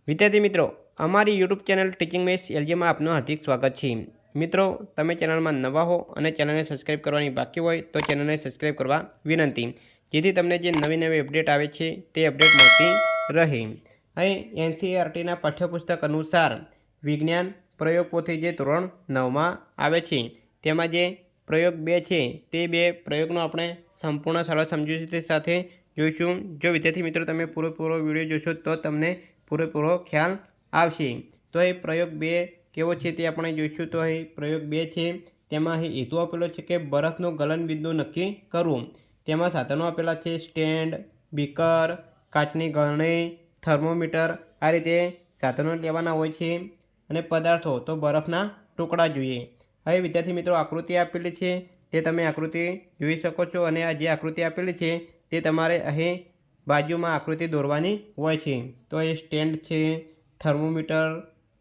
विद्यार्थी मित्रों अमारी YouTube channel teaching maths LG में आपનું हार्दिक स्वागत है। मित्रों તમે ચેનલમાં નવા હો અને ચેનલને સબસ્ક્રાઇબ કરવાની બાકી હોય તો ચેનલને સબસ્ક્રાઇબ કરવા વિનંતી, જેથી તમને જે નવી નવી અપડેટ આવે છે તે અપડેટ મળતી રહે। અહીં એનસીઈઆરટીના પાઠ્યપુસ્તક અનુસાર વિજ્ઞાન પ્રયોગ પોથી જે ધોરણ 9માં આવે છે તેમાં જે પ્રયોગ 2 છે તે બે પ્રયોગનો આપણે સંપૂર્ણ સરળ સમજૂતી તે સાથે જોઈશું। જો વિદ્યાર્થી મિત્રો તમે પૂરો વિડીયો જોશો તો તમને પૂરેપૂરો ખ્યાલ આવશે। तो ये प्रयोग 2 केवो छे ते आपणे जोईशुं। तो ये प्रयोग 2 छे तेमां अहीं हेतु आपेलो छे के बरफनो गलन बिंदु नक्की करवुं। तेमां साधनो आपेला छे स्टेन्ड, बीकर, काचनी गळणी, थर्मोमीटर। आ रीते साधनो लेवाना होय छे अने पदार्थो तो बरफना टुकड़ा जोईए। हवे विद्यार्थी मित्रों आकृति आपेली छे ते तमे आकृति जोई शको छो अने आ जे आकृति आपेली छे ते तमारे अहीं बाजुमां आकृति दौरवानी होय छे। तो ये स्टेन्ड छे, थर्मोमीटर,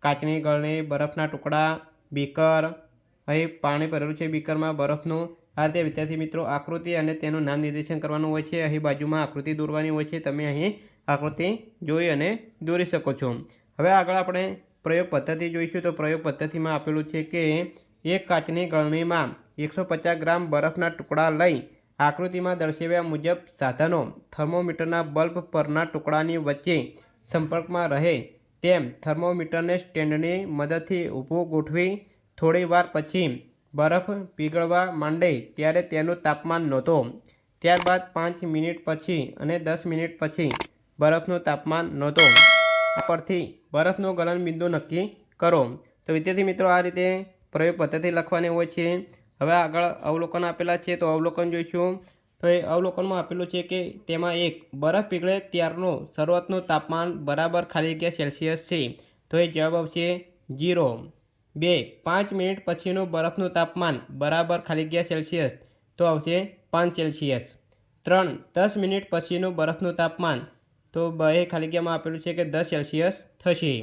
काचनी गळणी, बरफना टुकड़ा, बीकर, अहीं पाणी भरेलुं छे बीकरमां बरफनुं। आ रीते विद्यार्थी मित्रों आकृति अने तेनुं नाम निर्देशन करवानुं होय छे। अहीं बाजुमां आकृति दौरवानी होय छे, तमे अहीं आकृति जोई अने दौरी शको छो। हवे आगळ आपणे प्रयोग पद्धति जोईशुं। तो प्रयोग पद्धतिमां आपेलुं छे के एक काचनी गळणीमां 150 ग्राम बरफना टुकड़ा लई आकृतिमां दर्शाव्या मुजब साधनो थर्मोमीटरना बल्ब परना टुकड़ानी वच्चे संपर्कमां रहे तेम थर्मोमीटरने स्टेन्डनी मददथी ऊभुं गोठवी थोड़ी वार पछी बरफ पीगळवा मांडे त्यारे तेनुं तापमान नोंधो। त्यारबाद 5 मिनिट पछी अने 10 मिनिट पछी बरफनुं तापमान नोंधो। आ परथी बरफनो गलन बिंदु नक्की करो। तो विद्यार्थी मित्रों आ रीते प्रयोग पद्धति लखवानी होय छे। हवे आगळ अवलोकन आपेला छे तो अवलोकन जोईशुं। तो ये अवलोकन में आपेलू है कि तेमा एक बरफ पीगळे त्यारनु शरूआतनु तापमान बराबर खाली जग्या सेल्सियस है। तो ये जवाब आवशे 0। 2 5 मिनिट पछीनु बरफनु तापमान बराबर खाली जग्या सेल्सियस तो आवशे 5 सेल्सियस। 3 10 मिनिट पछीनु बरफनु तापमान तो बे खाली जग्या में आपेलू है कि 10 सेल्सियस थशे।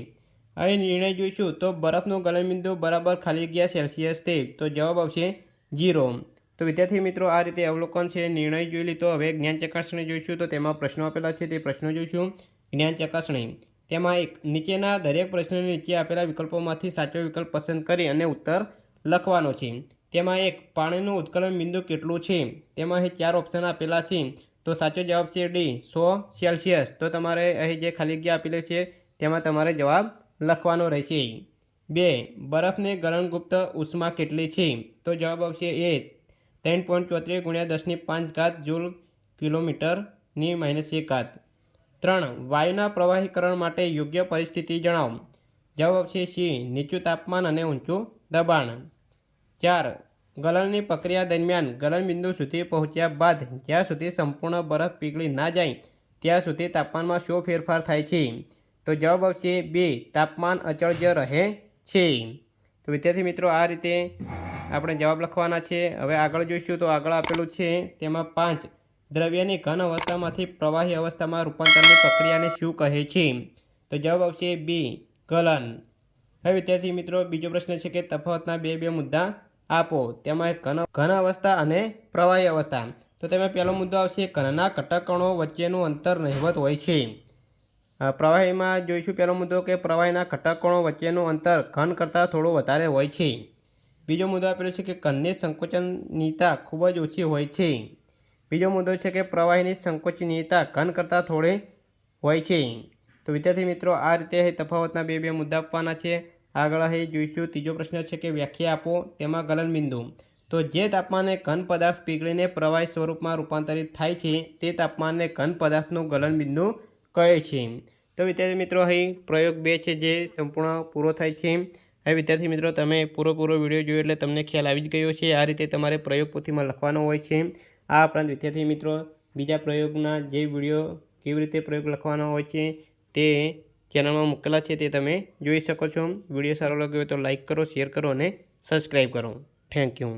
अहीं निर्णय जोईशुं तो बरफनु गलनबिंदु बराबर खाली जग्या सेल्सियस थे तो जवाब आवशे 0। तो विद्यार्थी मित्रों आ रीते अवलोकन से निर्णय जोई लीधो। हवे ज्ञान चकासणी जोईशुं। तो तेमां प्रश्नो आपेला छे ते प्रश्नो जोईशुं। ज्ञान चकासणी तेमां एक नीचेना दरेक प्रश्ननी नीचे आपेला विकल्पोमांथी साचो विकल्प पसंद करी अने उत्तर लखवानो छे। तेमां एक पाणीनुं उत्कलन बिंदु केटलुं छे तेमां अहीं 4 ऑप्शन आपेला छे। तो साचो जवाब छे डी 100 सेल्सियस। तो तमारे अहीं जे खाली जग्या आपेली छे तेमां तमारे जवाब लखवानो रहेशे। 2 बरफनी गलनगुप्त उष्मा केटली छे। तो जवाब आवशे ए 3.34 × 10⁵ जूल किलोमीटर ની -1 3 वायुना प्रवाहीकरण माटे योग्य परिस्थिति जणाવો। जवाब आवशे सी नीचुं तापमान अने ऊंचुं दबाण। 4 गलननी प्रक्रिया दरमियान गलन बिंदु सुधी पहोंच्या बाद ज्यां सुधी संपूर्ण बरफ पीगળી ना जाय त्यां सुधी तापमानमां शो फेरफार थाय छे। तो जवाब आवशे बी तापमान अचल ज रहे छे। तो विद्यार्थी मित्रों आ रीते આપણે જવાબ લખવાના છે। હવે આગળ જોઈશું તો આગળ આપેલું છે તેમાં 5 દ્રવ્યની ઘન અવસ્થામાંથી પ્રવાહી અવસ્થામાં રૂપાંતરની પ્રક્રિયાને શું કહે છે? તો જવાબ આવશે બી ગલન। હવે વિદ્યાર્થી મિત્રો બીજો પ્રશ્ન છે કે તફાવતના બે મુદ્દા આપો। તેમાં ઘન અવસ્થા અને પ્રવાહી અવસ્થા। તો તેમાં પહેલો મુદ્દો આવશે ઘનના ઘટકકણો વચ્ચેનું અંતર નહિવત હોય છે। પ્રવાહીમાં જોઈશું પહેલો મુદ્દો કે પ્રવાહીના ઘટકકણો વચ્ચેનું અંતર ઘન કરતાં થોડું વધારે હોય છે। बीजो मुद्दो आपेलो छे कि घननी संकोचनीयता खूब ज ओछी होय छे। बीजो मुद्दो छे कि प्रवाहीनी संकोचनीयता घन करता थोड़ी होय छे। तो विद्यार्थी मित्रों आ रीते तफावतना बे मुद्दा आपवाना छे। आगळ अहीं जोईशुं तीजो प्रश्न छे कि व्याख्या आपो। तेमां गलन बिंदु तो जे तापमाने घन पदार्थ पीगळीने प्रवाही स्वरूपमां रूपांतरित थाय छे ते तापमानने घन पदार्थनुं गलन बिंदु कहे छे। तो विद्यार्थी मित्रों अहीं प्रयोग 2 छे जे संपूर्ण पूरो थाय छे। હવે વિદ્યાર્થી મિત્રો તમે પૂરો વિડીયો જોયો એટલે તમને ખ્યાલ આવી જ ગયો છે। આ રીતે તમારે પ્રયોગ પોથીમાં લખવાનો હોય છે। આ ઉપરાંત વિદ્યાર્થી મિત્રો બીજા પ્રયોગના જે વિડીયો કેવી રીતે પ્રયોગ લખવાનો હોય છે તે ચેનલમાં મૂકેલા છે તે તમે જોઈ શકો છો। વિડીયો સારો લાગ્યો હોય તો લાઇક કરો, શેર કરો અને સબસ્ક્રાઈબ કરો। Thank you.